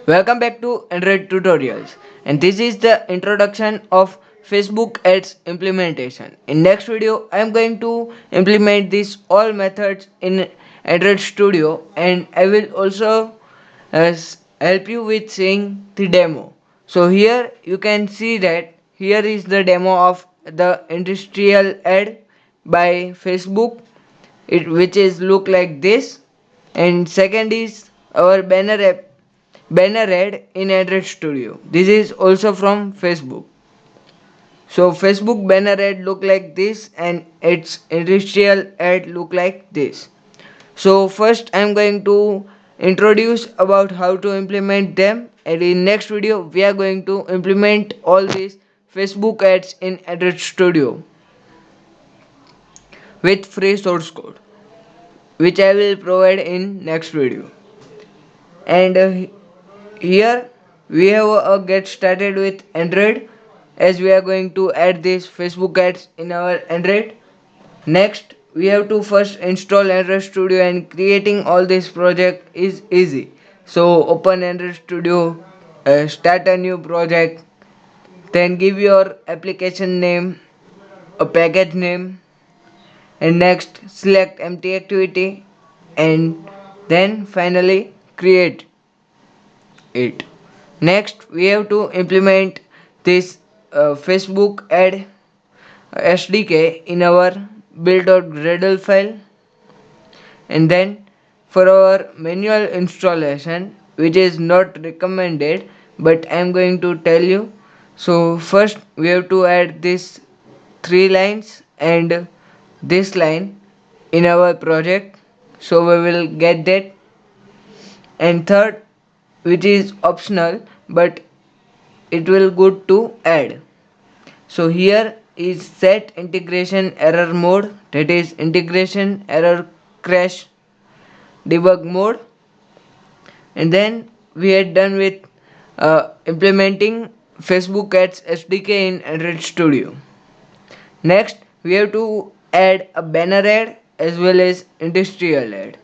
Welcome back to Android Tutorials, and this is the introduction of Facebook Ads implementation. In next video I am going to implement these all methods in Android Studio, and I will also help you with seeing the demo. So here you can see that here is the demo of the industrial ad by Facebook, which is look like this. And second is our banner ad in Android Studio. This is also from Facebook. So Facebook banner ad look like this and its industrial ad look like this. So first I am going to introduce about how to implement them, and in next video we are going to implement all these Facebook ads in Android Studio with free source code, which I will provide in next video. And here we have a get started with Android, as we are going to add this Facebook ads in our Android. Next we have to first install Android Studio, and creating all this project is easy. So open Android Studio, start a new project, then give your application name, a package name, and next select empty activity, and then finally create it. Next we have to implement this Facebook ad SDK in our build.gradle file, and then for our manual installation, which is not recommended, but I am going to tell you. So first we have to add this three lines and this line in our project, so we will get that. And third, which is optional but it will good to add. So here is set integration error mode, that is integration error crash debug mode. And then we are done with implementing Facebook Ads SDK in Android Studio. Next we have to add a banner ad as well as industrial ad,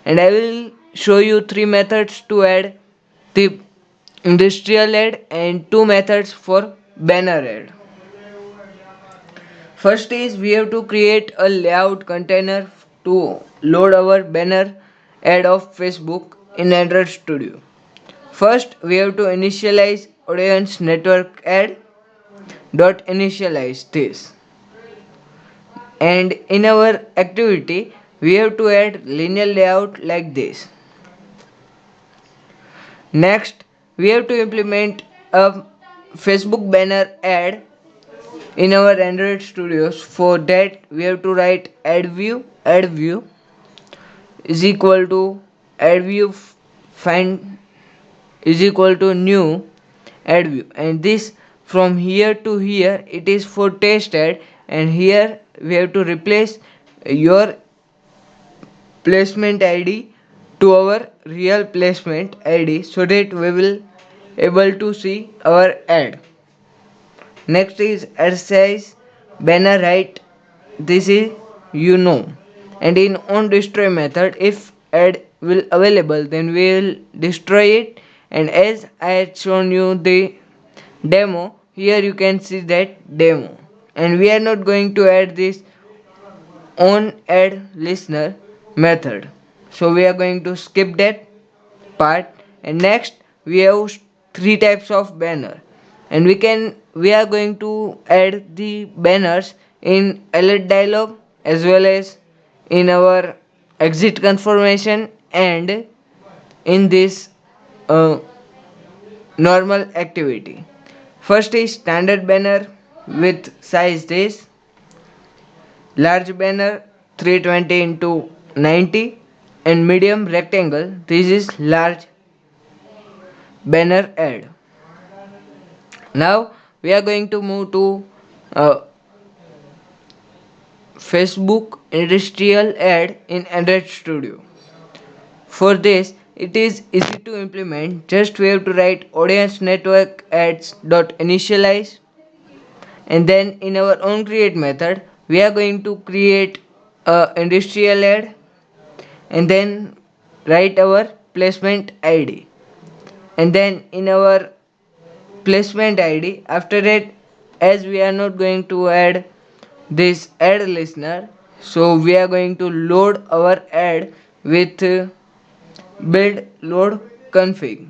and I will show you three methods to add the industrial ad and two methods for banner ad. First is we have to create a layout container to load our banner ad of Facebook in Android Studio. First we have to initialize audience network ad dot initialize this, and in our activity we have to add linear layout like this. Next we have to implement a Facebook banner ad in our Android Studios. For that we have to write add view is equal to add view find is equal to new add view, and this from here to here it is for test ad, and here we have to replace your placement id to our real placement id so that we will able to see our ad. Next is ad size banner height, this is and in on destroy method, if ad will available then we will destroy it. And as I had shown you the demo, here you can see that demo, and we are not going to add this on add listener method, so we are going to skip that part. And next we have three types of banner, and we are going to add the banners in alert dialog as well as in our exit confirmation and in this uh, normal activity. First is standard banner with size this, large banner 320 into 90, and medium rectangle, this is large banner ad. Now we are going to move to uh, Facebook industrial ad in Android Studio. For this it is easy to implement, just we have to write audience network ads dot initialize, and then in our own create method we are going to create a industrial ad, and then write our placement id, and then in our placement id, after that, as we are not going to add this add listener, so we are going to load our ad with build load config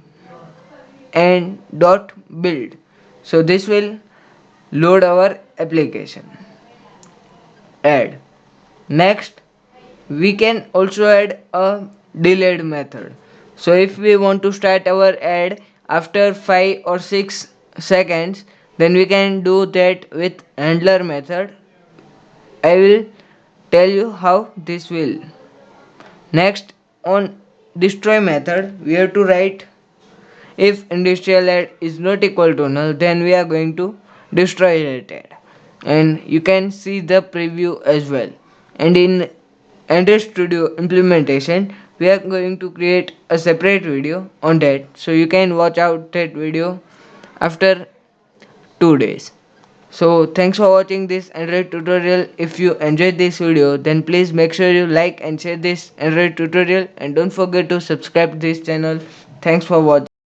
and dot build. So this will load our application add. Next, we can also add a delayed method. So if we want to start our ad after 5 or 6 seconds, then we can do that with handler method. I will tell you how this will. Next, on destroy method, we have to write if industrial ad is not equal to null, then we are going to destroy that ad. And you can see the preview as well. And in Android Studio implementation, we are going to create a separate video on that, so you can watch out that video after 2 days. So thanks for watching this Android tutorial. If you enjoyed this video, then please make sure you like and share this Android tutorial, and don't forget to subscribe this channel. Thanks for watching.